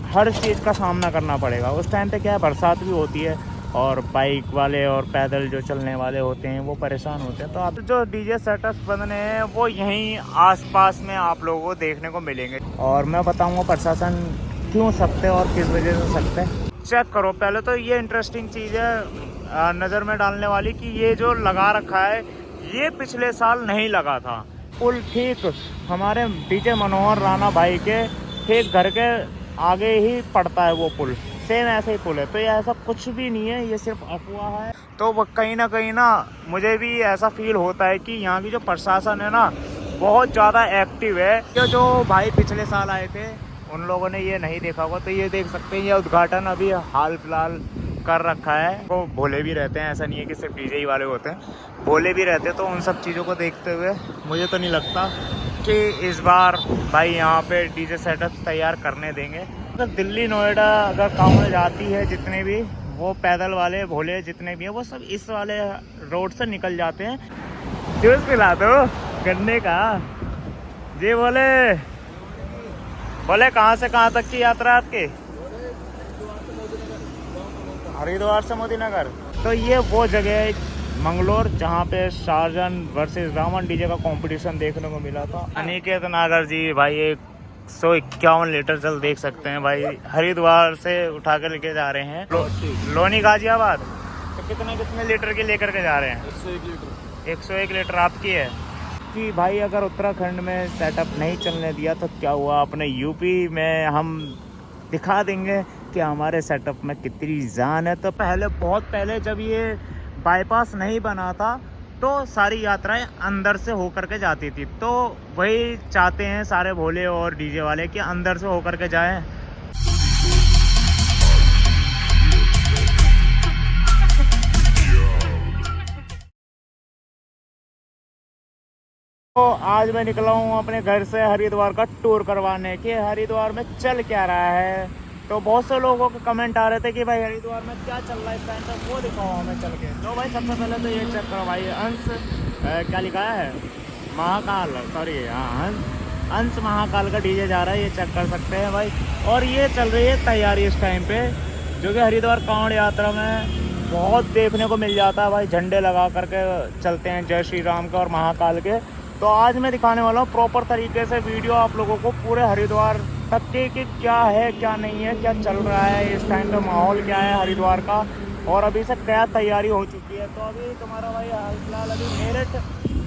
हर चीज़ का सामना करना पड़ेगा। उस टाइम पे क्या है, बरसात भी होती है और बाइक वाले और पैदल जो चलने वाले होते हैं वो परेशान होते हैं। तो आप जो डीजे सेटअप्स बने हैं वो यहीं आसपास में आप लोगों को देखने को मिलेंगे। और मैं बताऊंगा प्रशासन क्यों सख्त है और किस वजह से सख्त है। चेक करो पहले तो, ये इंटरेस्टिंग चीज़ है नज़र में डालने वाली कि ये जो लगा रखा है ये पिछले साल नहीं लगा था। पुल ठीक हमारे डीजे मनोहर राणा भाई के ठीक घर के आगे ही पड़ता है वो पुल, सेम ऐसे ही पुल है। तो ये ऐसा कुछ भी नहीं है, ये सिर्फ अफवाह है। तो वो कहीं ना मुझे भी ऐसा फील होता है कि यहाँ की जो प्रशासन है ना बहुत ज़्यादा एक्टिव है। जो भाई पिछले साल आए थे उन लोगों ने ये नहीं देखा होगा, तो ये देख सकते हैं ये उद्घाटन अभी हाल फिलहाल कर रखा है। वो भोले भी रहते हैं, ऐसा नहीं है कि सिर्फ डीजे ही वाले होते हैं, भोले भी रहते हैं। तो उन सब चीज़ों को देखते हुए मुझे तो नहीं लगता कि इस बार भाई यहाँ पे डीजे सेटअप तैयार करने देंगे। अगर दिल्ली नोएडा अगर कांवड़ जाती है, जितने भी वो पैदल वाले भोले जितने भी हैं वो सब इस वाले रोड से निकल जाते हैं। जूस पिला दो गन्ने का। जी बोले कहाँ से कहाँ तक की यात्रा आपकी? हरिद्वार से मोदी नगर। तो ये वो जगह है मंगलोर जहाँ पे शाहजहां वर्सेस रावण डीजे का कंपटीशन देखने को मिला था। अनिकेत नागर जी भाई 151 लीटर जल देख सकते हैं भाई, हरिद्वार से उठा के लेके जा रहे हैं लोनी गाजियाबाद। तो कितने लीटर की लेकर के जा रहे हैं? 101 लीटर। 101 लीटर आपकी है कि भाई अगर उत्तराखंड में सेटअप नहीं चलने दिया तो क्या हुआ, अपने यूपी में हम दिखा देंगे कि हमारे सेटअप में कितनी जान है। तो बहुत पहले जब ये बाईपास नहीं बना था तो सारी यात्राएं अंदर से होकर के जाती थी। तो वही चाहते हैं सारे भोले और डीजे वाले कि अंदर से होकर के जाएं। तो आज मैं निकला हूँ अपने घर से हरिद्वार का टूर करवाने के। हरिद्वार में चल क्या रहा है, तो बहुत से लोगों के कमेंट आ रहे थे कि भाई हरिद्वार में क्या चल रहा है इस टाइम पर, वो दिखाओ हमें चल के। तो भाई सबसे पहले तो ये चेक करो भाई, क्या लिखा है, महाकाल, सॉरी हाँ अंश महाकाल का डीजे जा रहा है, ये चेक कर सकते हैं भाई। और ये चल रही है तैयारी इस टाइम पे, जो कि हरिद्वार कांवड़ यात्रा में बहुत देखने को मिल जाता है भाई। झंडे लगा करके चलते हैं जय श्री राम के और महाकाल के। तो आज मैं दिखाने वाला हूँ प्रॉपर तरीके से वीडियो आप लोगों को पूरे हरिद्वार तक के कि क्या है क्या नहीं है, क्या चल रहा है इस टाइम पे, माहौल क्या है हरिद्वार का और अभी से क्या तैयारी हो चुकी है। तो अभी तुम्हारा भाई फिलहाल अभी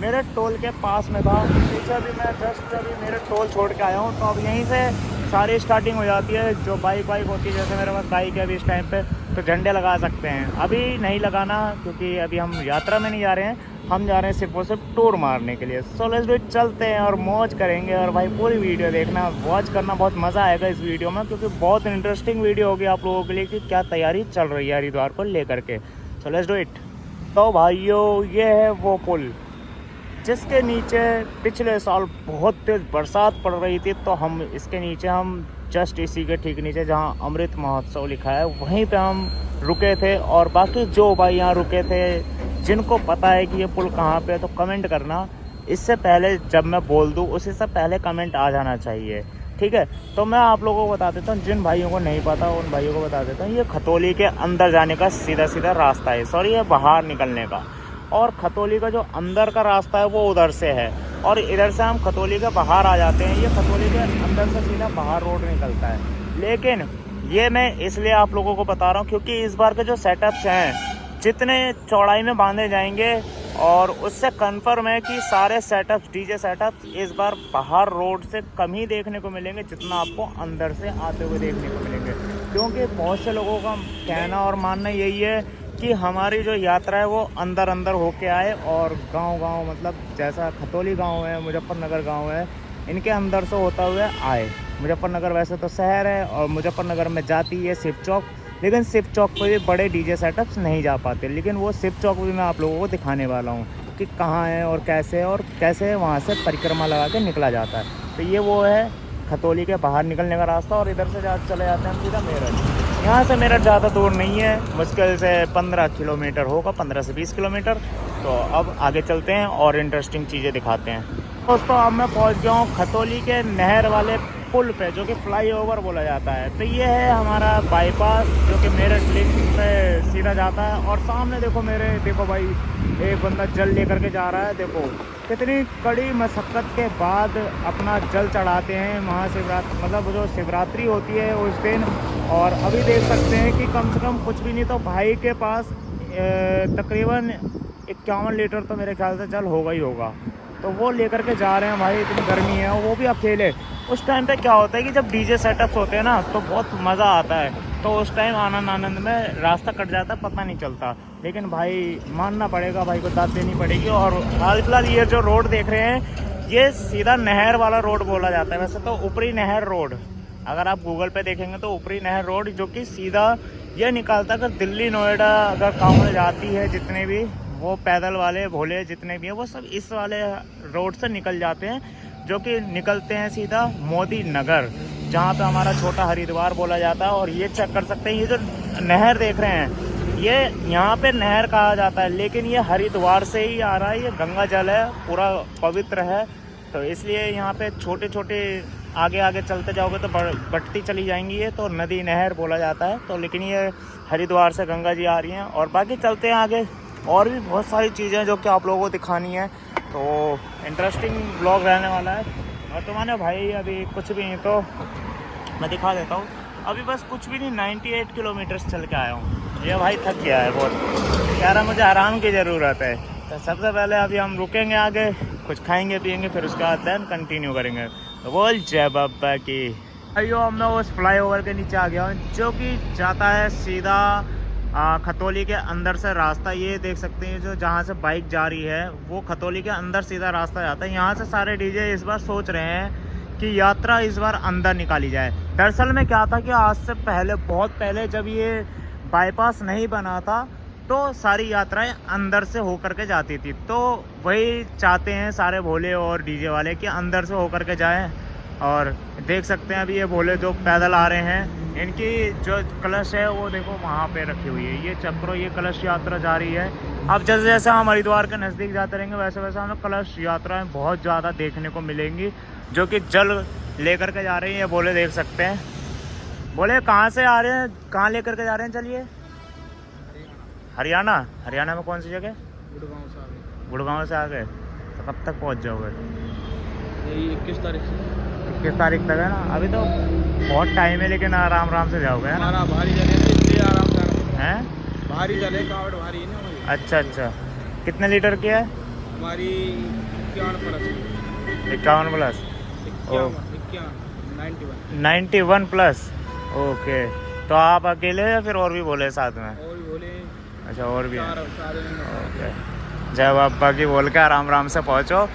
मेरठ टोल के पास में था, पीछे अभी मैं जस्ट अभी मेरठ टोल छोड़ के आया हूँ। तो अब यहीं से सारी स्टार्टिंग हो जाती है। जो बाइक होती है, जैसे मेरे पास बाइक है अभी इस टाइम पे, तो झंडे लगा सकते हैं। अभी नहीं लगाना क्योंकि अभी हम यात्रा में नहीं जा रहे हैं, हम जा रहे हैं सिर्फ और सिर्फ टूर मारने के लिए। सो लेट्स डू इट, चलते हैं और मौज करेंगे। और भाई पूरी वीडियो देखना, वॉच करना, बहुत मज़ा आएगा इस वीडियो में, क्योंकि बहुत इंटरेस्टिंग वीडियो होगी आप लोगों के लिए कि क्या तैयारी चल रही है हरिद्वार को लेकर के। So let's do it. तो भाइयों ये है वो पुल जिसके नीचे पिछले साल बहुत तेज़ बरसात पड़ रही थी। तो हम इसके नीचे, हम जस्ट इसी के ठीक नीचे जहाँ अमृत महोत्सव लिखा है वहीं पे हम रुके थे। और बाकी जो भाई यहाँ रुके थे, जिनको पता है कि ये पुल कहाँ पे है, तो कमेंट करना। इससे पहले जब मैं बोल दूँ उससे से पहले कमेंट आ जाना चाहिए, ठीक है। तो मैं आप लोगों को बता देता हूँ, जिन भाइयों को नहीं पता उन भाइयों को बता देता हूँ। ये खतौली के अंदर जाने का सीधा रास्ता है, सॉरी ये बाहर निकलने का। और खतौली का जो अंदर का रास्ता है वो उधर से है, और इधर से हम खतौली के बाहर आ जाते हैं। ये खतौली के अंदर से सीधा बाहर रोड निकलता है। लेकिन ये मैं इसलिए आप लोगों को बता रहा हूँ क्योंकि इस बार के जो सेटअप्स हैं जितने चौड़ाई में बांधे जाएंगे, और उससे कंफर्म है कि सारे सेटअप्स, डीजे सेटअप्स इस बार बाहर रोड से कम ही देखने को मिलेंगे जितना आपको अंदर से आते हुए देखने को मिलेंगे। क्योंकि बहुत से लोगों का कहना और मानना यही है कि हमारी जो यात्रा है वो अंदर होके आए, और गांव मतलब जैसा खतौली गांव है, मुजफ्फरनगर गांव है, इनके अंदर से होता हुआ आए। मुजफ्फरनगर वैसे तो शहर है और मुजफ्फरनगर में जाती है शिव चौक, लेकिन शिव चौक पर भी बड़े डीजे सेटअप्स नहीं जा पाते। लेकिन वो शिव चौक भी मैं आप लोगों को दिखाने वाला हूँ कि कहाँ है और कैसे वहाँ से परिक्रमा लगा के निकला जाता है। तो ये वो है खतौली के बाहर निकलने का रास्ता, और इधर से चले जाते हैं हम सीधा मेरठ। यहाँ से मेरठ ज़्यादा दूर नहीं है, मुश्किल से 15 किलोमीटर होगा, 15 से 20 किलोमीटर। तो अब आगे चलते हैं और इंटरेस्टिंग चीज़ें दिखाते हैं। दोस्तों अब मैं पहुँच गया हूँ खतौली के नहर वाले पुल पे, जो कि फ्लाईओवर बोला जाता है। तो ये है हमारा बाईपास जो कि मेरठ लिंक पे सीधा जाता है। और सामने देखो मेरे, देखो भाई एक बंदा जल लेकर के जा रहा है। देखो कितनी कड़ी मशक्क़त के बाद अपना जल चढ़ाते हैं महाशिवरात्रि, मतलब जो शिवरात्रि होती है उस दिन। और अभी देख सकते हैं कि कम से कम कुछ भी नहीं तो भाई के पास तकरीबन 51 लीटर तो मेरे ख्याल से जल होगा ही होगा। तो वो लेकर के जा रहे हैं भाई, इतनी गर्मी है और वो भी अकेले। उस टाइम पे क्या होता है कि जब डीजे सेटअप्स होते हैं ना तो बहुत मज़ा आता है, तो उस टाइम आनंद में रास्ता कट जाता है, पता नहीं चलता। लेकिन भाई मानना पड़ेगा, भाई को दाद देनी पड़ेगी। और हाल फिलहाल ये जो रोड देख रहे हैं ये सीधा नहर वाला रोड बोला जाता है। वैसे तो ऊपरी नहर रोड, अगर आप गूगल पे देखेंगे तो ऊपरी नहर रोड जो कि सीधा ये निकालता है। अगर दिल्ली नोएडा अगर कांवड़ जाती है, जितने भी वो पैदल वाले भोले जितने भी हैं वो सब इस वाले रोड से निकल जाते हैं, जो कि निकलते हैं सीधा मोदी नगर, जहाँ पे हमारा छोटा हरिद्वार बोला जाता है। और ये चेक कर सकते हैं, ये जो नहर देख रहे हैं ये यहाँ पे नहर कहा जाता है, लेकिन ये हरिद्वार से ही आ रहा है। ये गंगा जल है, पूरा पवित्र है, तो इसलिए यहाँ पे छोटे छोटे आगे आगे चलते जाओगे तो बढ़ती चली जाएंगी। ये तो नदी नहर बोला जाता है। तो लेकिन ये हरिद्वार से गंगा जी आ रही हैं। और बाकी चलते हैं आगे, और भी बहुत सारी चीज़ें जो कि आप लोगों को दिखानी है। तो इंटरेस्टिंग ब्लॉग रहने वाला है। और तुम्हारे भाई अभी कुछ भी नहीं, तो मैं दिखा देता हूँ। अभी बस कुछ भी नहीं, 98 किलोमीटर्स चल के आया हूँ। ये भाई थक गया है बहुत, कह रहा मुझे आराम की ज़रूरत है। तो सबसे पहले अभी हम रुकेंगे, आगे कुछ खाएंगे पिएंगे, फिर उसके बाद दैन कंटिन्यू करेंगे। तो बोल जय बाबा की। अयो अब मैं उस फ्लाईओवर के नीचे आ गया हूँ जो कि जाता है सीधा खतौली के अंदर से रास्ता। ये देख सकते हैं जो जहाँ से बाइक जा रही है वो खतौली के अंदर सीधा रास्ता जाता है। यहाँ से सारे डीजे इस बार सोच रहे हैं कि यात्रा इस बार अंदर निकाली जाए। दरअसल में क्या था कि आज से पहले, बहुत पहले जब ये बाईपास नहीं बना था तो सारी यात्राएं अंदर से होकर के जाती थी। तो वही चाहते हैं सारे भोले और डीजे वाले कि अंदर से होकर के जाएं। और देख सकते हैं अभी ये भोले जो पैदल आ रहे हैं, इनकी जो कलश है वो देखो वहाँ पे रखी हुई है। ये चक्रो, ये कलश यात्रा जा रही है। अब जैसे जैसे हम हरिद्वार के नज़दीक जाते रहेंगे वैसे वैसे हमें कलश यात्राएं बहुत ज़्यादा देखने को मिलेंगी, जो कि जल लेकर के जा रही हैं। ये भोले देख सकते हैं। बोले कहाँ से आ रहे हैं, कहाँ लेकर के जा रहे हैं? चलिए हरियाणा। हरियाणा में कौन सी जगह? गुड़गांव से आ गए। गुड़गांव से आ गए, तो कब तक पहुंच जाओगे? यही 21 तारीख से। 21 तारीख तक है ना, अभी तो बहुत टाइम है, लेकिन आराम से जाओगे है ना? हमारा भारी जले ना, इसलिए आराम से आना हैं? भारी जले, कावड़ भारी है ना हमारी। अच्छा, कितने लीटर की है? हमारी 51 प्लस। 51 प्लस? 91 प्लस। ओके, तो आप अकेले या फिर और भी बोले साथ में? और भी बोले। अच्छा, और भी हैं। ओके, जय बाबा की बोल के आराम से पहुँचो।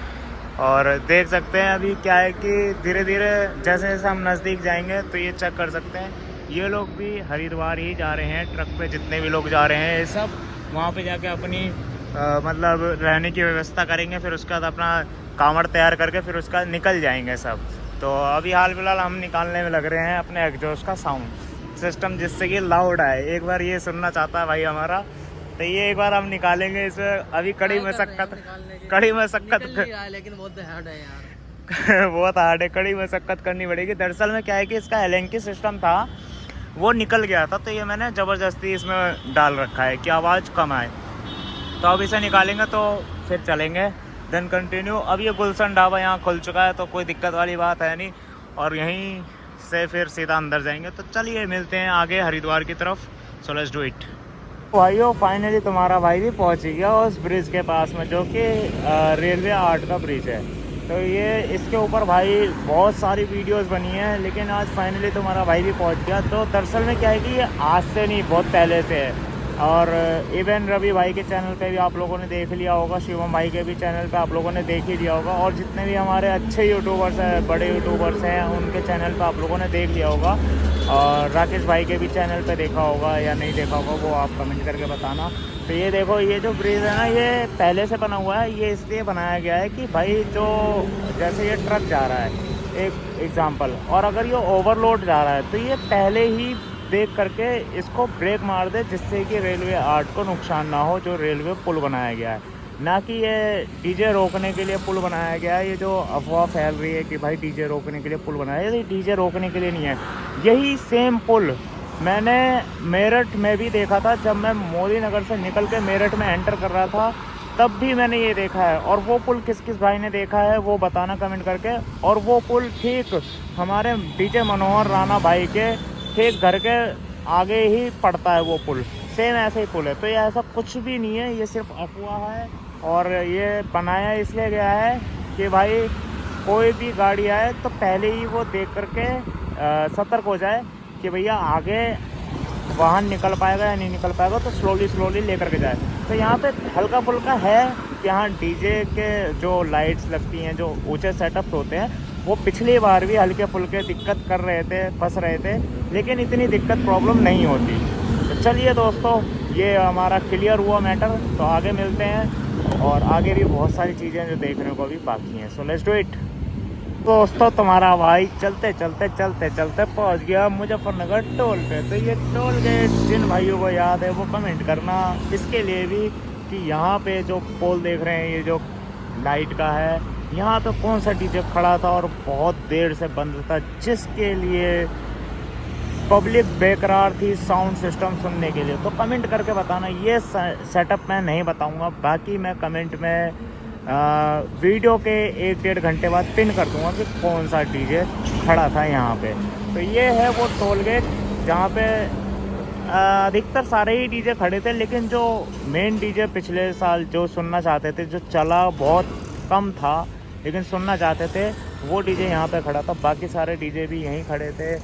और देख सकते हैं अभी क्या है कि धीरे धीरे जैसे जैसे हम नज़दीक जाएंगे तो ये चेक कर सकते हैं, ये लोग भी हरिद्वार ही जा रहे हैं। ट्रक पे जितने भी लोग जा रहे हैं ये सब वहाँ पे जाके अपनी मतलब रहने की व्यवस्था करेंगे, फिर उसके बाद अपना कांवड़ तैयार करके फिर उसका निकल जाएंगे सब। तो अभी हाल फिलहाल हम निकालने में लग रहे हैं अपने एग्जॉस्ट का साउंड सिस्टम, जिससे कि लाउड आए। एक बार ये सुनना चाहता है भाई हमारा, तो ये एक बार हम निकालेंगे इसमें। अभी कड़ी मशक्कत लेकिन बहुत हार्ड है यार। बहुत हार्ड है, कड़ी मशक्कत करनी पड़ेगी। दरअसल में क्या है कि इसका एलेंकी सिस्टम था वो निकल गया था, तो ये मैंने ज़बरदस्ती इसमें डाल रखा है कि आवाज़ कम आए। तो अब इसे निकालेंगे तो फिर चलेंगे देन कंटिन्यू। अब ये गुलशन ढाबा यहाँ खुल चुका है तो कोई दिक्कत वाली बात है नहीं, और यहीं से फिर सीधा अंदर जाएंगे। तो चलिए मिलते हैं आगे हरिद्वार की तरफ। So let's do it. भाइयों फाइनली तुम्हारा भाई भी पहुंच गया उस ब्रिज के पास में, जो कि रेलवे 8 का ब्रिज है। तो ये इसके ऊपर भाई बहुत सारी वीडियोस बनी हैं, लेकिन आज फाइनली तुम्हारा भाई भी पहुंच गया। तो दरअसल में क्या है कि ये आज से नहीं, बहुत पहले से है। और इवन रवि भाई के चैनल पे भी आप लोगों ने देख लिया होगा, शिवम भाई के भी चैनल पे आप लोगों ने देख ही लिया होगा, और जितने भी हमारे अच्छे यूट्यूबर्स हैं, बड़े यूट्यूबर्स हैं, उनके चैनल पे आप लोगों ने देख लिया होगा। और राकेश भाई के भी चैनल पे देखा होगा या नहीं देखा होगा वो आप कमेंट करके बताना। तो ये देखो, ये जो ब्रिज है ना ये पहले से बना हुआ है। ये इसलिए बनाया गया है कि भाई जो जैसे ये ट्रक जा रहा है, एक एग्जांपल, और अगर ये ओवरलोड जा रहा है तो ये पहले ही देख करके इसको ब्रेक मार दे, जिससे कि रेलवे 8 को नुकसान ना हो, जो रेलवे पुल बनाया गया है। ना कि ये डीजे रोकने के लिए पुल बनाया गया है। ये जो अफवाह फैल रही है कि भाई डीजे रोकने के लिए पुल बनाया है, ये डीजे रोकने के लिए नहीं है। यही सेम पुल मैंने मेरठ में भी देखा था। जब मैं मोदी नगर से निकल के मेरठ में एंटर कर रहा था तब भी मैंने ये देखा है। और वो पुल किस किस भाई ने देखा है वो बताना कमेंट करके। और वो पुल ठीक हमारे डीजे मनोहर राणा भाई के ठीक घर के आगे ही पड़ता है वो पुल, सेम ऐसे ही पुल है। तो ये ऐसा कुछ भी नहीं है, ये सिर्फ अफवाह है। और ये बनाया इसलिए गया है कि भाई कोई भी गाड़ी आए तो पहले ही वो देख करके सतर्क हो जाए कि भैया आगे वाहन निकल पाएगा या नहीं निकल पाएगा, तो स्लोली लेकर के जाए। तो यहाँ पे हल्का फुल्का है कि हाँ डीजे के जो लाइट्स लगती हैं, जो ऊंचे सेटअप्स होते हैं, वो पिछली बार भी हल्के फुल्के दिक्कत कर रहे थे, फंस रहे थे, लेकिन इतनी दिक्कत प्रॉब्लम नहीं होती। तो चलिए दोस्तों, ये हमारा क्लियर हुआ मैटर। तो आगे मिलते हैं और आगे भी बहुत सारी चीज़ें जो देखने को भी बाकी हैं। So let's do it. दोस्तों तुम्हारा भाई चलते चलते पहुंच गया मुजफ्फरनगर टोल पे। तो ये टोल गेट जिन भाइयों को याद है वो कमेंट करना, इसके लिए भी कि यहाँ पे जो पोल देख रहे हैं, ये जो लाइट का है, यहाँ पे कौन सा डीजे खड़ा था और बहुत देर से बंद था, जिसके लिए पब्लिक बेकरार थी साउंड सिस्टम सुनने के लिए। तो कमेंट करके बताना। ये सेटअप मैं नहीं बताऊंगा, बाकी मैं कमेंट में वीडियो के 1-1.5 घंटे बाद पिन कर दूंगा कि कौन सा डीजे खड़ा था यहाँ पे। तो ये है वो टोल गेट जहाँ पे अधिकतर सारे ही डीजे खड़े थे, लेकिन जो मेन डीजे पिछले साल जो सुनना चाहते थे, जो चला बहुत कम था लेकिन सुनना चाहते थे, वो डीजे यहाँ पे खड़ा था। बाकी सारे डीजे भी यहीं खड़े थे।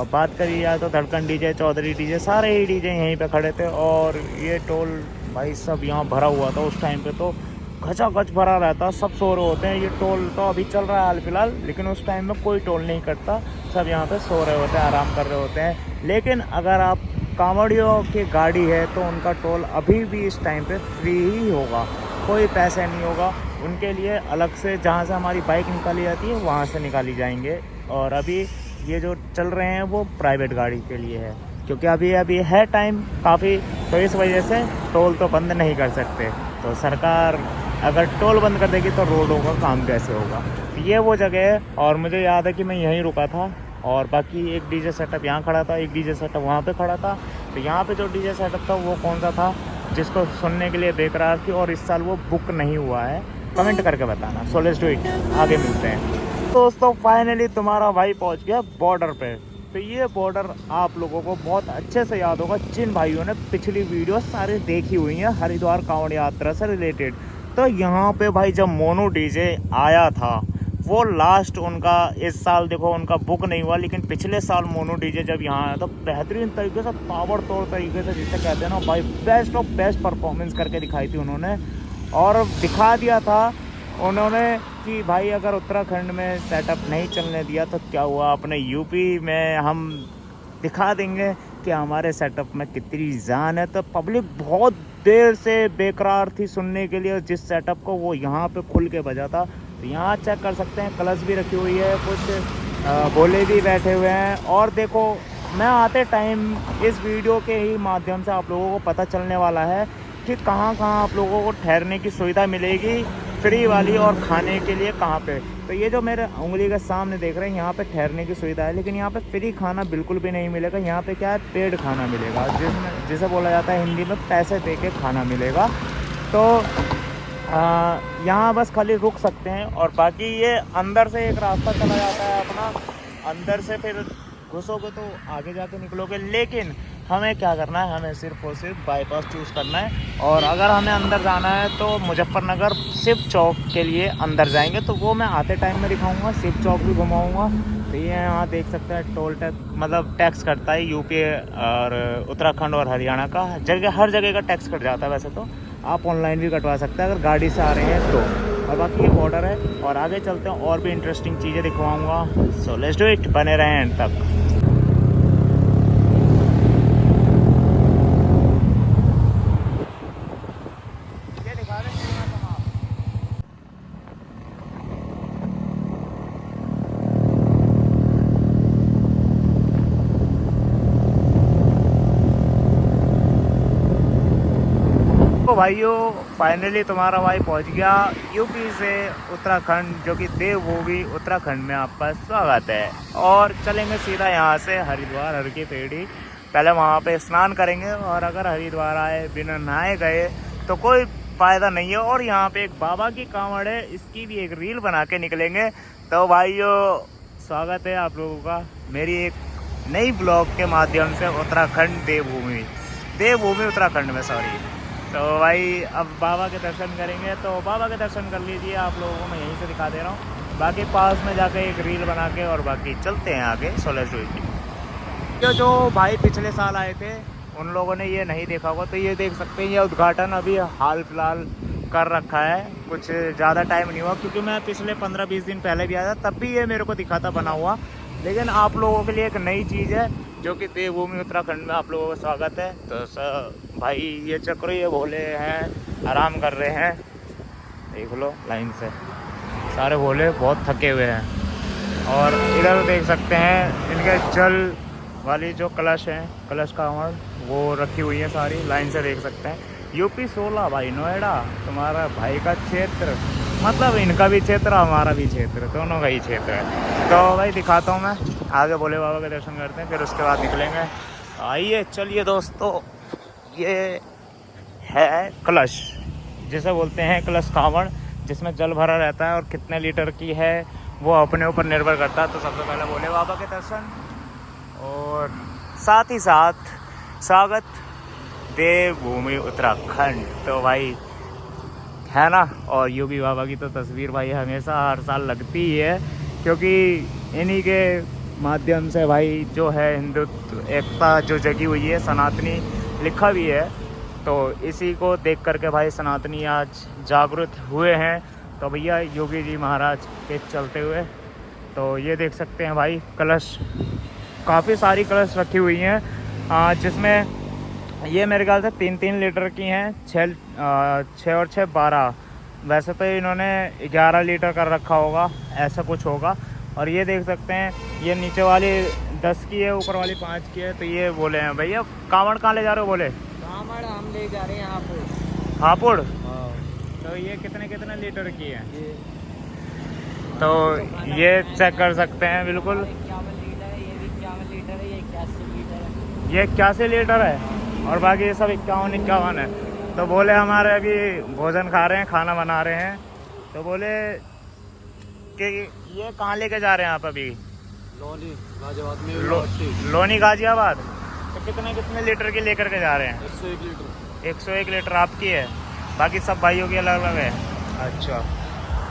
बात करी जाए तो धड़कन डीजे, चौधरी डीजे, सारे ही डीजे यहीं पे खड़े थे। और ये टोल भाई सब यहाँ भरा हुआ था उस टाइम पे, तो खचाखच भरा रहता, सब सो रहे होते हैं। ये टोल तो अभी चल रहा है हाल फिलहाल, लेकिन उस टाइम में कोई टोल नहीं करता, सब यहाँ पे सो रहे होते हैं, आराम कर रहे होते हैं। लेकिन अगर आप कांवड़ियों की गाड़ी है तो उनका टोल अभी भी इस टाइम पे फ्री ही होगा, कोई पैसे नहीं होगा उनके लिए। अलग से जहाँ से हमारी बाइक निकाली जाती है वहाँ से निकाली जाएंगे। और अभी ये जो चल रहे हैं वो प्राइवेट गाड़ी के लिए है, क्योंकि अभी है टाइम काफ़ी, तो इस वजह से टोल तो बंद नहीं कर सकते। तो सरकार अगर टोल बंद कर देगी तो रोडों का काम कैसे होगा। ये वो जगह है। और मुझे याद है कि मैं यहीं रुका था, और बाकी एक डीजे सेटअप यहाँ खड़ा था, एक डीजे सेटअप वहाँ पे खड़ा था। तो यहाँ पे जो डीजे सेटअप था वो कौन सा था जिसको सुनने के लिए बेकरार थी और इस साल वो बुक नहीं हुआ है, कमेंट करके बताना। सो लेट्स डू इट, आगे मिलते हैं। दोस्तों फाइनली तुम्हारा भाई पहुँच गया बॉर्डर पे। तो ये बॉर्डर आप लोगों को बहुत अच्छे से याद होगा जिन भाइयों ने पिछली वीडियो सारी देखी हुई हैं हरिद्वार कांवड़ यात्रा से रिलेटेड। तो यहाँ पे भाई जब मोनू डीजे आया था, वो लास्ट उनका इस साल देखो उनका बुक नहीं हुआ, लेकिन पिछले साल मोनू डीजे जब यहाँ आया तो बेहतरीन तरीके से, ताबड़तोड़ तरीके से, जिसे कहते हैं ना भाई, बेस्ट ऑफ बेस्ट परफॉर्मेंस करके दिखाई थी उन्होंने। और दिखा दिया था उन्होंने कि भाई अगर उत्तराखंड में सेटअप नहीं चलने दिया तो क्या हुआ, अपने यूपी में हम दिखा देंगे कि हमारे सेटअप में कितनी जान है। तो पब्लिक बहुत देर से बेकरार थी सुनने के लिए जिस सेटअप को, वो यहाँ पे खुल के बजा था। तो यहाँ चेक कर सकते हैं, कलश भी रखी हुई है, कुछ भोले भी बैठे हुए हैं। और देखो मैं आते टाइम इस वीडियो के ही माध्यम से आप लोगों को पता चलने वाला है कि कहाँ कहाँ आप लोगों को ठहरने की सुविधा मिलेगी फ्री वाली, और खाने के लिए कहाँ पे। तो ये जो मेरे उंगली के सामने देख रहे हैं, यहाँ पे ठहरने की सुविधा है, लेकिन यहाँ पे फ्री खाना बिल्कुल भी नहीं मिलेगा। यहाँ पे क्या है, पेड खाना मिलेगा, जिसे बोला जाता है हिंदी में पैसे दे के खाना मिलेगा। तो यहाँ बस खाली रुक सकते हैं। और बाकी ये अंदर से एक रास्ता चला जाता है अपना, अंदर से फिर घुसोगे तो आगे जाके निकलोगे। लेकिन हमें क्या करना है, हमें सिर्फ और सिर्फ बाईपास चूज़ करना है। और अगर हमें अंदर जाना है तो मुजफ्फरनगर शिव चौक के लिए अंदर जाएंगे, तो वो मैं आते टाइम में दिखाऊंगा, शिव चौक भी घुमाऊंगा। तो ये यहाँ देख सकते हैं टोल टैक्स, मतलब टैक्स कटता है यूपी और उत्तराखंड और हरियाणा का, हर जगह का टैक्स कट जाता है। वैसे तो आप ऑनलाइन भी कटवा सकते हैं अगर गाड़ी से आ रहे हैं तो। और बाकी ये बॉर्डर है, और आगे चलते हैं और भी इंटरेस्टिंग चीज़ें दिखवाऊँगा। सो लेट्स डू इट, बने रहें एंड तक। भाइयों फाइनली तुम्हारा भाई पहुंच गया यूपी से उत्तराखंड, जो कि देवभूमि उत्तराखंड में आपका स्वागत है। और चलेंगे सीधा यहाँ से हरिद्वार, हर की पेड़ी। पहले वहाँ पे स्नान करेंगे, और अगर हरिद्वार आए बिना नहाए गए तो कोई फ़ायदा नहीं है। और यहाँ पे एक बाबा की कांवड़ है, इसकी भी एक रील बना के निकलेंगे। तो भाइयों स्वागत है आप लोगों का मेरी एक नई ब्लॉग के माध्यम से उत्तराखंड देवभूमि उत्तराखंड में, सॉरी। तो भाई अब बाबा के दर्शन करेंगे, तो बाबा के दर्शन कर लीजिए, आप लोगों को मैं यहीं से दिखा दे रहा हूँ। बाकी पास में जाकर एक रील बना के और बाकी चलते हैं आगे 16 जुलाई की। जो भाई पिछले साल आए थे उन लोगों ने ये नहीं देखा होगा, तो ये देख सकते हैं। ये उद्घाटन अभी हाल फिलहाल कर रखा है, कुछ ज़्यादा टाइम नहीं हुआ, क्योंकि मैं पिछले 15-20 दिन पहले भी आया था, तब भी ये मेरे को दिखा था बना हुआ। लेकिन आप लोगों के लिए एक नई चीज़ है, जो कि देवभूमि उत्तराखंड में आप लोगों का स्वागत है। तो भाई ये चक्र ये भोले हैं, आराम कर रहे हैं, देख लो लाइन से सारे भोले बहुत थके हुए हैं। और इधर देख सकते हैं इनके जल वाली जो कलश हैं, कलश कांवड़ वो रखी हुई है सारी, लाइन से देख सकते हैं। यूपी 16 भाई, नोएडा तुम्हारा भाई का क्षेत्र, मतलब इनका भी क्षेत्र हमारा भी क्षेत्र, दोनों का ही क्षेत्र है। तो भाई दिखाता हूँ मैं, आगे भोले बाबा के दर्शन करते हैं, फिर उसके बाद निकलेंगे। आइए चलिए दोस्तों, ये है कलश, जिसे बोलते हैं कलश कांवड़, जिसमें जल भरा रहता है, और कितने लीटर की है वो अपने ऊपर निर्भर करता है। तो सबसे पहले भोले बाबा के दर्शन, और साथ ही साथ स्वागत देवभूमि उत्तराखंड। तो भाई है ना। और यूपी बाबा की तो तस्वीर भाई हमेशा हर साल लगती ही है, क्योंकि इन्हीं के माध्यम से भाई जो है हिंदुत्व एकता जो जगी हुई है, सनातनी लिखा भी है, तो इसी को देख करके भाई सनातनी आज जागरूक हुए हैं। तो भैया योगी जी महाराज के चलते हुए, तो ये देख सकते हैं भाई कलश, काफ़ी सारी कलश रखी हुई हैं, जिसमें ये मेरे ख्याल से 3-3 लीटर की हैं, 6 और 6 12। वैसे तो इन्होंने 11 लीटर कर रखा होगा, ऐसा कुछ होगा। और ये देख सकते हैं, ये नीचे वाली 10 की है, ऊपर वाली 5 की है। तो ये बोले हैं भैया कांवड़ कहाँ ले जा रहे हो? बोले कांवड़ हम ले जा रहे हैं हापुड़। हापुड़। तो ये कितने लीटर की है? तो ये चेक कर सकते हैं बिल्कुल, 51 लीटर है, ये भी 51 लीटर है, ये 81 लीटर है, ये 81 लीटर है, और बाकी ये सब 51 है। तो बोले हमारे अभी भोजन खा रहे हैं, खाना बना रहे हैं। तो बोले कि ये कहाँ लेके जा रहे हैं आप अभी? लोनी गाजियाबाद में। लोनी गाजियाबाद। तो कितने लीटर की लेकर के जा रहे हैं? 101 लीटर। 101 लीटर आपकी है, बाकी सब भाइयों की अलग अलग है। अच्छा,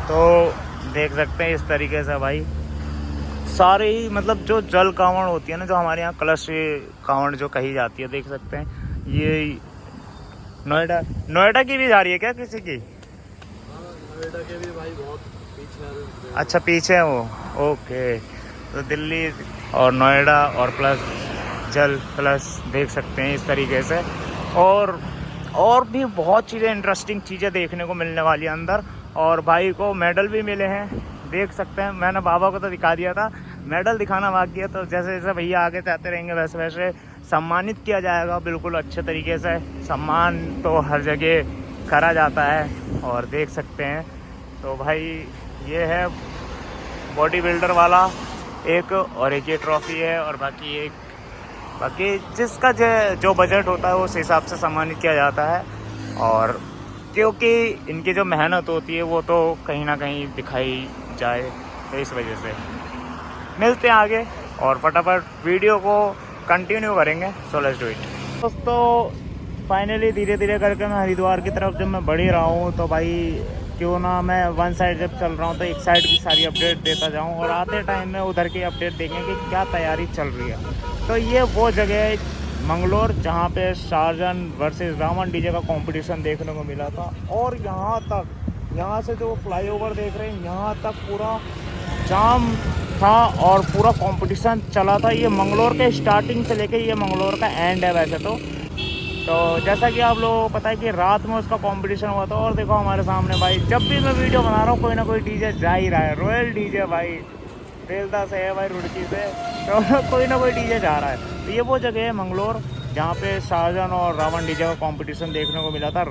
तो देख सकते हैं इस तरीके से भाई सारे ही, मतलब जो जल कांवड़ होती है ना, जो हमारे यहाँ कलश कांवड़ जो कही जाती है, देख सकते हैं। ये नोएडा की भी जा रही है क्या किसी की? नोएडा के भी भाई बहुत पीछे है। अच्छा पीछे है वो, ओके। तो दिल्ली और नोएडा और प्लस जल कलश देख सकते हैं इस तरीके से। और भी बहुत चीज़ें, इंटरेस्टिंग चीज़ें देखने को मिलने वाली है अंदर। और भाई को मेडल भी मिले हैं, देख सकते हैं। मैंने बाबा को तो दिखा दिया था, मेडल दिखाना बाकी है। तो जैसे जैसे भैया आगे जाते रहेंगे वैसे वैसे सम्मानित किया जाएगा, बिल्कुल अच्छे तरीके से। सम्मान तो हर जगह करा जाता है, और देख सकते हैं। तो भाई ये है बॉडी बिल्डर वाला एक, और एक ये ट्रॉफी है, और बाकी जिसका जो बजट होता है उस हिसाब से सम्मानित किया जाता है। और क्योंकि इनकी जो मेहनत होती है वो तो कहीं ना कहीं दिखाई जाए, तो इस वजह से मिलते हैं आगे, और फटाफट वीडियो को कंटिन्यू करेंगे। So let's do it. दोस्तों फाइनली धीरे धीरे करके मैं हरिद्वार की तरफ जब मैं बढ़ ही रहा हूँ, तो भाई क्यों ना मैं वन साइड जब चल रहा हूँ तो एक साइड की सारी अपडेट देता जाऊँ, और आते टाइम में उधर की अपडेट देखें कि क्या तैयारी चल रही है। तो ये वो जगह है मंगलोर, जहाँ पे शाहजहां वर्सेस रावण डीजे का कंपटीशन देखने को मिला था। और यहाँ से जो फ्लाईओवर देख रहे हैं, यहाँ तक पूरा जाम था और पूरा कंपटीशन चला था। ये मंगलोर के स्टार्टिंग से लेके ये मंगलोर का एंड है वैसे तो जैसा कि आप लोगों को पता है कि रात में उसका कंपटीशन हुआ था। और देखो हमारे सामने भाई, जब भी मैं वीडियो बना रहा हूँ कोई ना कोई डीजे जा ही रहा है। रॉयल डीजे भाई बेलदा से है भाई, रुड़की से, तो कोई ना कोई डीजे जा रहा है। तो ये वो जगह है मंगलोर, जहाँ पे शाहजहान और रावण डीजे का कंपटीशन देखने को मिला था।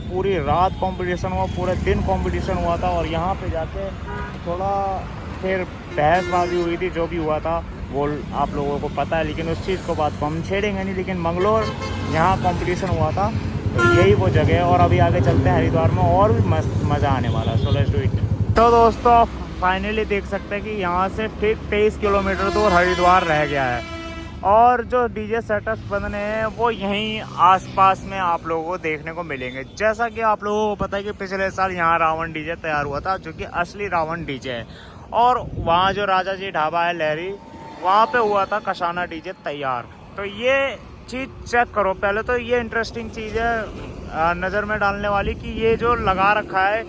पूरी रात कंपटीशन हुआ, पूरे दिन कंपटीशन हुआ था। और यहाँ पे जाके थोड़ा फिर बहसबाजी हुई थी, जो भी हुआ था वो आप लोगों को पता है, लेकिन उस चीज़ को बात को हम छेड़ेंगे नहीं। लेकिन मंगलोर यहाँ कंपटीशन हुआ था, तो यही वो जगह है। और अभी आगे चलते हैं हरिद्वार में, और भी मस्त मज़ा आने वाला है। So let's do it. तो दोस्तों फाइनली देख सकते हैं कि यहाँ से ठीक 23 किलोमीटर दूर हरिद्वार रह गया है। और जो डीजे सेटअप्स बने हैं वो यहीं आसपास में आप लोगों को देखने को मिलेंगे। जैसा कि आप लोगों को पता है कि पिछले साल यहाँ रावण डीजे तैयार हुआ था, जो कि असली रावण डीजे है। और वहाँ जो राजा जी ढाबा है लहरी, वहाँ पे हुआ था कशाना डीजे तैयार। तो ये चीज़ चेक करो पहले। तो ये इंटरेस्टिंग चीज़ है नज़र में डालने वाली, कि ये जो लगा रखा है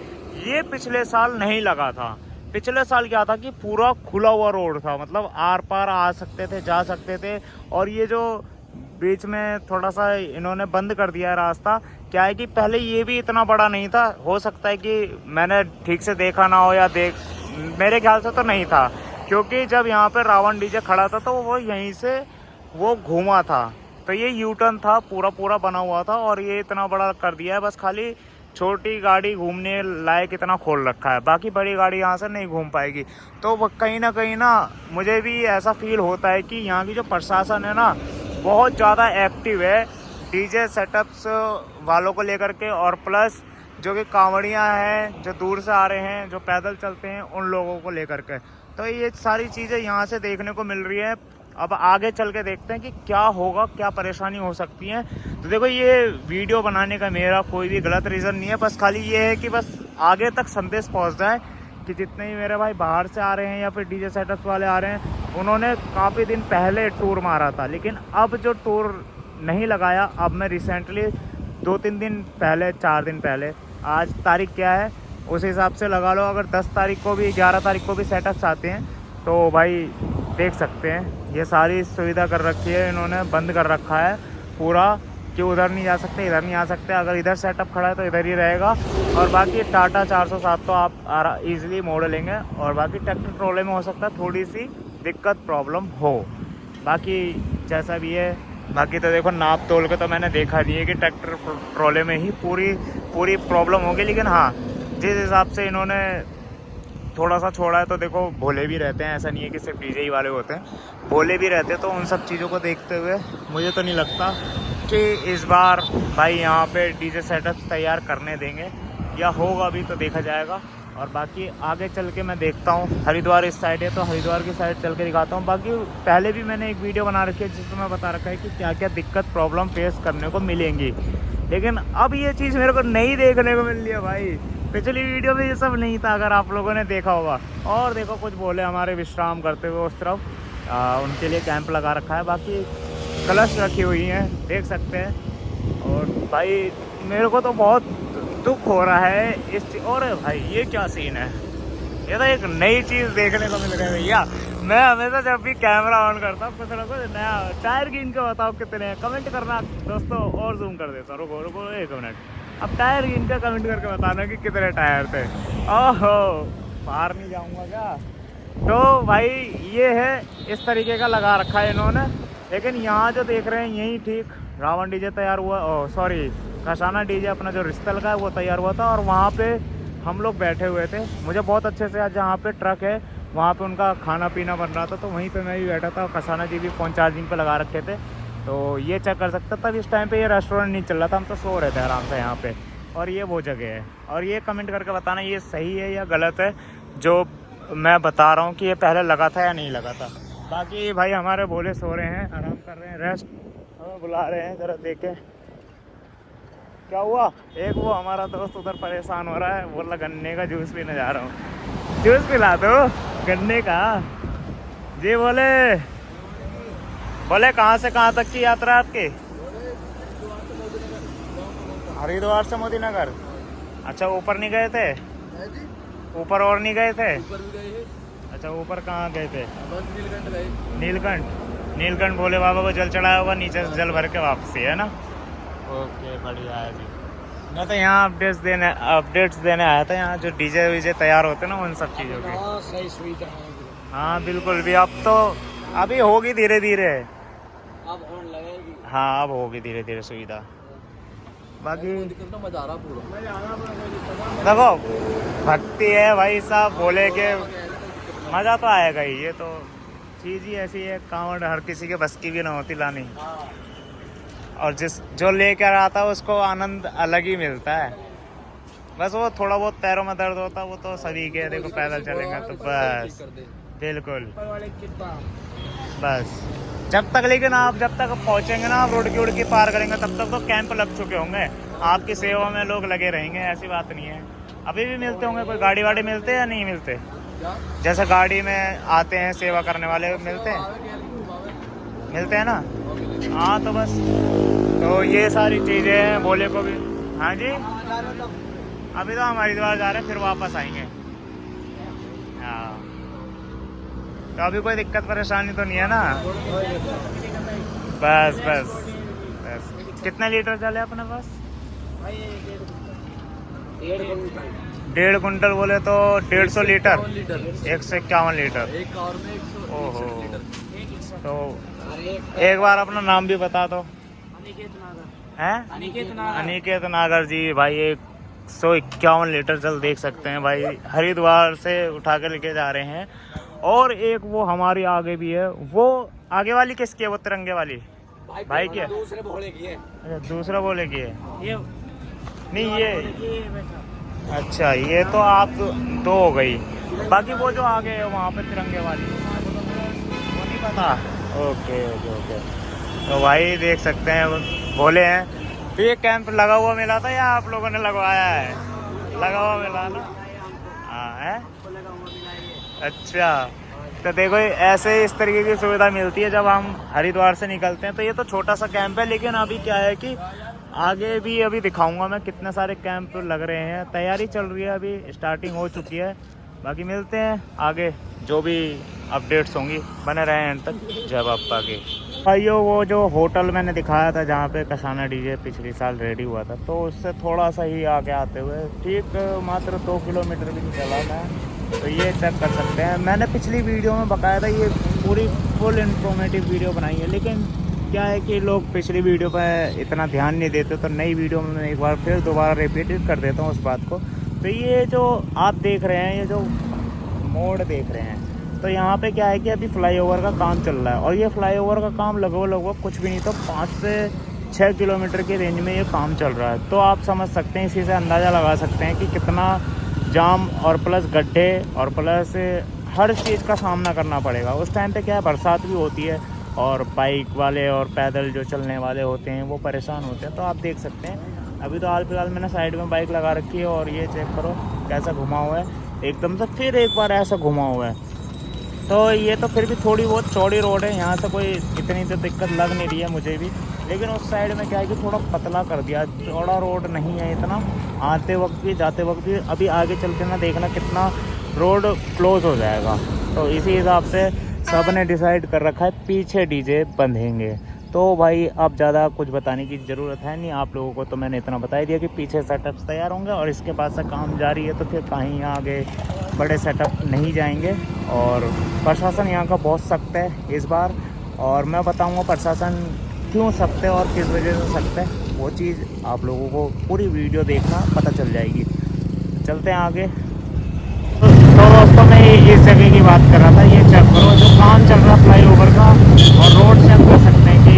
ये पिछले साल नहीं लगा था। पिछले साल क्या था कि पूरा खुला हुआ रोड था, मतलब आर पार आ सकते थे, जा सकते थे। और ये जो बीच में थोड़ा सा इन्होंने बंद कर दिया है रास्ता, क्या है कि पहले ये भी इतना बड़ा नहीं था। हो सकता है कि मैंने ठीक से देखा ना हो, या मेरे ख्याल से तो नहीं था, क्योंकि जब यहाँ पे रावण डीजे खड़ा था तो वो यहीं से वो घूमा था। तो ये यू टर्न था, पूरा बना हुआ था। और ये इतना बड़ा कर दिया है, बस खाली छोटी गाड़ी घूमने लायक इतना खोल रखा है, बाकी बड़ी गाड़ी यहाँ से नहीं घूम पाएगी। तो वो कहीं ना मुझे भी ऐसा फील होता है कि यहाँ की जो प्रशासन है ना, बहुत ज़्यादा एक्टिव है डीजे सेटअप्स वालों को लेकर के। और प्लस जो कि कांवड़ियाँ हैं, जो दूर से आ रहे हैं, जो पैदल चलते हैं, उन लोगों को लेकर के। तो ये सारी चीज़ें यहाँ से देखने को मिल रही है। अब आगे चल के देखते हैं कि क्या होगा, क्या परेशानी हो सकती है। तो देखो, ये वीडियो बनाने का मेरा कोई भी गलत रीज़न नहीं है, बस खाली ये है कि बस आगे तक संदेश पहुंच जाए कि जितने ही मेरे भाई बाहर से आ रहे हैं या फिर डीजे सेटअप्स वाले आ रहे हैं, उन्होंने काफ़ी दिन पहले टूर मारा था, लेकिन अब जो टूर नहीं लगाया, अब मैं रिसेंटली 2-3 दिन पहले, 4 दिन पहले, आज तारीख क्या है उस हिसाब से लगा लो, अगर 10 तारीख को भी, 11 तारीख को भी सेटअप्स आते हैं तो भाई देख सकते हैं ये सारी सुविधा कर रखी है इन्होंने, बंद कर रखा है पूरा, कि उधर नहीं जा सकते, इधर नहीं आ सकते। अगर इधर सेटअप खड़ा है तो इधर ही रहेगा। और बाकी टाटा 407 तो आप इजीली मोड़ लेंगे। और बाकी ट्रैक्टर ट्रोले में हो सकता है थोड़ी सी दिक्कत प्रॉब्लम हो, बाकी जैसा भी है। बाकी तो देखो, नाप तोल के तो मैंने देखा नहीं है कि ट्रैक्टर ट्रोले में ही पूरी प्रॉब्लम होगी। लेकिन हाँ, जिस हिसाब से इन्होंने थोड़ा सा छोड़ा है, तो देखो भोले भी रहते हैं, ऐसा नहीं है कि सिर्फ डीजे ही वाले होते हैं, भोले भी रहते हैं। तो उन सब चीज़ों को देखते हुए मुझे तो नहीं लगता कि इस बार भाई यहाँ पे डीजे सेटअप तैयार करने देंगे, या होगा भी तो देखा जाएगा। और बाकी आगे चल के मैं देखता हूँ, हरिद्वार इस साइड है तो हरिद्वार की साइड चल के दिखाता हूँ। बाकी पहले भी मैंने एक वीडियो बना रखी है जिसमें मैं बता रखा है कि क्या क्या दिक्कत प्रॉब्लम फेस करने को मिलेंगी। लेकिन अब ये चीज़ मेरे को नहीं देखने को मिल रही है भाई। पिछली वीडियो में ये सब नहीं था, अगर आप लोगों ने देखा होगा। और देखो, कुछ बोले हमारे विश्राम करते हुए उस तरफ, उनके लिए कैंप लगा रखा है। बाकी कलश रखी हुई हैं, देख सकते हैं। और भाई मेरे को तो बहुत दुख हो रहा है इस चीज़। और भाई ये क्या सीन है, ये तो एक नई चीज़ देखने को मिल रही है भैया। मैं हमेशा जब भी कैमरा ऑन करता हूँ कुछ ना कुछ नया। टायर गिन के बताओ कितने हैं, कमेंट करना दोस्तों। और जूम कर देता हूँ, रुको 1 मिनट। अब टायर गिन के कमेंट करके बताना कि कितने टायर थे। ओहो, बाहर नहीं जाऊँगा क्या। तो भाई ये है, इस तरीके का लगा रखा है इन्होंने। लेकिन यहाँ जो देख रहे हैं यही ठीक रावण डीजे तैयार हुआ, सॉरी कशाना डीजे अपना जो रिश्तल का है वो तैयार हुआ था। और वहाँ पे हम लोग बैठे हुए थे। मुझे बहुत अच्छे से आज जहाँ पे ट्रक है वहाँ पे उनका खाना पीना बन रहा था, तो वहीं पे मैं भी बैठा था। कशाना जी भी फ़ोन चार्जिंग पे लगा रखे थे, तो ये चेक कर सकता था। इस टाइम पे ये रेस्टोरेंट नहीं चल रहा था, हम तो सो रहे थे आराम से यहाँ पे। और ये वो जगह है। और ये कमेंट करके बताना ये सही है या गलत है जो मैं बता रहा हूँ कि ये पहले लगा था या नहीं लगा था। बाकी भाई हमारे भोले सो रहे हैं, आराम कर रहे हैं, रेस्ट, हमें बुला रहे हैं, ज़रा देखें क्या हुआ। एक वो हमारा दोस्त उधर परेशान हो रहा है, बोला गन्ने का जूस पीने जा रहा हूँ। जूस पिला दो गन्ने का जी। बोले कहाँ से कहाँ तक की यात्रा आपकी? हरिद्वार से मोदी नगर। अच्छा, ऊपर नहीं गए थे? ऊपर और नहीं गए थे? अच्छा, ऊपर कहाँ गए थे? नीलकंठ गए। नीलकंठ भोले बाबा को जल चढ़ाया होगा, नीचे से जल भर के वापसी, है ना। ओके, बढ़िया है जी। मैं तो यहाँ अपडेट्स देने आया था। यहाँ जो डीजे वीजे तैयार होते हैं ना, उन सब चीज़ों की। हाँ, सही सुविधा है। हाँ बिल्कुल भी, अब तो अभी होगी धीरे धीरे। अब होने लगेगी। हाँ अब होगी धीरे धीरे सुविधा। बाकी दिक्कत मजा आ रहा पूरा। देखो भक्ति है भाई साहब, बोले के मज़ा तो आएगा ही। ये तो चीज़ ही ऐसी है, कांवड़ हर किसी के बस की भी ना होती लानी, और जिस जो लेकर आता है उसको आनंद अलग ही मिलता है। बस वो थोड़ा बहुत पैरों में दर्द होता है, वो तो सभी के, देखो पैदल चलेंगे तो बस बिल्कुल बस। जब तक लेकिन आप जब तक पहुंचेंगे ना, आप रोड की उड़की पार करेंगे, तब तक तो कैंप लग चुके होंगे, आपकी सेवा में लोग लगे रहेंगे, ऐसी बात नहीं है। अभी भी मिलते होंगे, कोई गाड़ी वाड़ी मिलते हैं या नहीं मिलते? जैसे गाड़ी में आते हैं सेवा करने वाले मिलते हैं ना। हाँ तो बस, तो ये सारी चीज़ें हैं भोले को भी। हाँ जी, अभी तो हम हरिद्वार जा रहे हैं, फिर वापस आएंगे। हाँ तो अभी कोई दिक्कत परेशानी तो नहीं है ना? बस बस बस। कितने लीटर चले अपने पास? 1.5 कुंटल बोले तो 150 लीटर, 151 लीटर। एक कार में 100 ओहो, लीटर। तो एक बार अपना नाम भी बता दो। अनिकेत नागर जी भाई, 151 लीटर जल देख सकते हैं भाई, हरिद्वार से उठा कर लेके जा रहे हैं। और एक वो हमारी आगे भी है, वो आगे वाली किसकी है? वो तिरंगे वाली भाई की है? दूसरे भोले की है। अच्छा दूसरा बोले की है ये? नहीं ये, अच्छा ये तो आप दो हो गई। बाकी वो जो आगे है वहाँ पे तिरंगे वाली, वो नहीं पता। Okay okay okay. तो भाई देख सकते हैं भोले हैं। तो ये कैंप लगा हुआ मिला था या आप लोगों ने लगवाया है? लगा हुआ मिला ना? हाँ है। अच्छा, तो देखो ऐसे इस तरीके की सुविधा मिलती है जब हम हरिद्वार से निकलते हैं। तो ये तो छोटा सा कैंप है, लेकिन अभी क्या है कि आगे भी अभी दिखाऊंगा मैं कितने सारे कैंप लग रहे हैं। तैयारी चल रही है, अभी स्टार्टिंग हो चुकी है। बाकी मिलते हैं आगे, जो भी अपडेट्स होंगी बने रहे एंड तक। जय बाप्पा की। भाइयों वो जो होटल मैंने दिखाया था जहाँ पे कसाना डीजे पिछले साल रेडी हुआ था, तो उससे थोड़ा सा ही आगे आते हुए, ठीक मात्र 2 किलोमीटर भी नहीं चला मैं। तो ये चेक कर सकते हैं, मैंने पिछली वीडियो में बताया था, ये पूरी फुल इन्फॉर्मेटिव वीडियो बनाई है। लेकिन क्या है कि लोग पिछली वीडियो पर इतना ध्यान नहीं देते, तो नई वीडियो में मैं एक बार फिर दोबारा रिपीट कर देता हूँ उस बात को। तो ये जो आप देख रहे हैं, ये जो मोड़ देख रहे हैं, तो यहाँ पे क्या है कि अभी फ्लाईओवर का काम चल रहा है। और ये फ्लाईओवर का काम लगभग कुछ भी नहीं तो 5 से 6 किलोमीटर की रेंज में ये काम चल रहा है। तो आप समझ सकते हैं, इसी से अंदाज़ा लगा सकते हैं कि कितना जाम और प्लस गड्ढे और प्लस हर चीज़ का सामना करना पड़ेगा। उस टाइम पे क्या है, बरसात भी होती है और बाइक वाले और पैदल जो चलने वाले होते हैं वो परेशान होते हैं। तो आप देख सकते हैं, अभी तो हाल फिलहाल मैंने साइड में बाइक लगा रखी है और ये चेक करो कैसा घुमा हुआ है एकदम से, फिर एक बार ऐसा घुमा हुआ है। तो ये तो फिर भी थोड़ी बहुत चौड़ी रोड है, यहाँ से कोई इतनी तो दिक्कत लग नहीं रही है मुझे भी। लेकिन उस साइड में क्या है कि थोड़ा पतला कर दिया, चौड़ा रोड नहीं है इतना। आते वक्त भी जाते वक्त भी, अभी आगे चल के ना देखना कितना रोड क्लोज हो जाएगा। तो इसी हिसाब से सब ने डिसाइड कर रखा है पीछे डीजे बंधेंगे। तो भाई अब ज़्यादा कुछ बताने की ज़रूरत है नहीं, आप लोगों को तो मैंने इतना बता दिया कि पीछे सेटअप्स तैयार होंगे और इसके बाद से काम जारी है। तो फिर कहीं आगे बड़े सेटअप नहीं जाएंगे। और प्रशासन यहाँ का बहुत सख्त है इस बार, और मैं बताऊँगा प्रशासन क्यों सख्त है और किस वजह से सख्त है। वो चीज़ आप लोगों को पूरी वीडियो देखना पता चल जाएगी। चलते हैं आगे। तो दोस्तों मैं इस जगह की बात कर रहा था, ये चेक करो जो काम चल रहा फ्लाईओवर का, और रोड चेक कर सकते हैं कि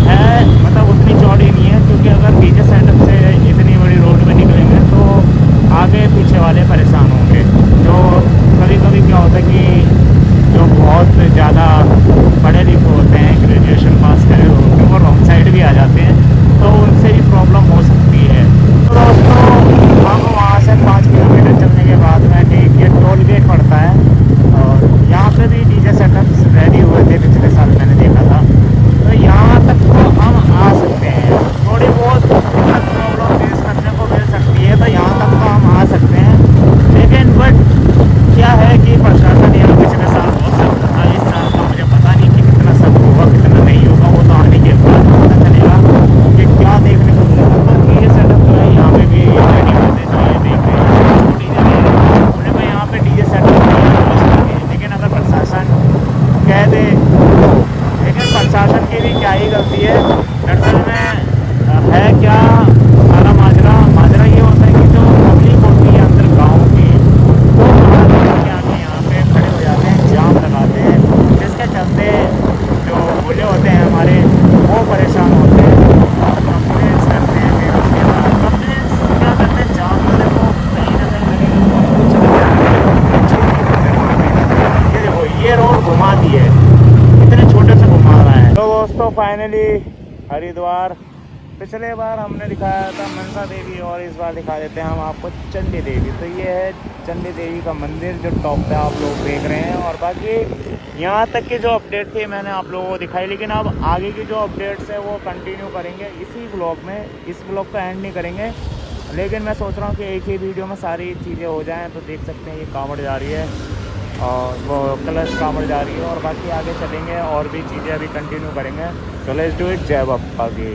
है मतलब उतनी चौड़ी नहीं है, क्योंकि अगर डीजे सेटअप से इतनी बड़ी रोड में निकलेंगे तो आगे पीछे वाले परेशान होंगे। जो कभी कभी क्या होता है कि जो बहुत ज़्यादा पढ़े लिखे होते हैं, ग्रेजुएशन पास करे होते हैं, वो रॉन्ग साइड भी आ जाते हैं, तो उनसे भी प्रॉब्लम हो सकती है। तो दोस्तों हम वहाँ से 5 किलोमीटर चलने के बाद में ठीक ये टोल गेट पड़ता है, और यहाँ पे भी डीजे सेटअप्स रेडी हुए थे पिछले साल मैंने देखा था। दरअसल में है क्या सारा माजरा ये होता है कि जो पब्लिक होती है अंदर गाँव की, वो क्या आके यहाँ पे खड़े हो जाते हैं, जाम लगाते हैं, जिसके चलते जो भूले होते हैं हमारे वो परेशान होते हैं, कंप्लेंट्स करते हैं। फिर उसके बाद कंप्लेंट्स क्या करते हैं, जाम वाले को कहीं ना कहीं लगेगा वो कुछ ये देखो ये रोड घुमा दी है, इतने छोटे से घुमा रहा है। तो दोस्तों फाइनली हरिद्वार, पिछले बार हमने दिखाया था मनसा देवी और इस बार दिखा देते हैं हम आपको चंडी देवी। तो ये है चंडी देवी का मंदिर जो टॉप पे आप लोग देख रहे हैं। और बाकी यहाँ तक की जो अपडेट थी मैंने आप लोगों को दिखाई, लेकिन अब आगे की जो अपडेट्स है वो कंटिन्यू करेंगे इसी ब्लॉग में। इस ब्लॉग का एंड नहीं करेंगे, लेकिन मैं सोच रहा हूँ कि एक ही वीडियो में सारी चीज़ें हो जाएँ। तो देख सकते हैं ये कांवड़ जा रही है और वो कलश कांवड़ जा रही है, और बाकी आगे चलेंगे और भी चीज़ें अभी कंटिन्यू करेंगे। तो लेट्स डू इट। जय बापा की।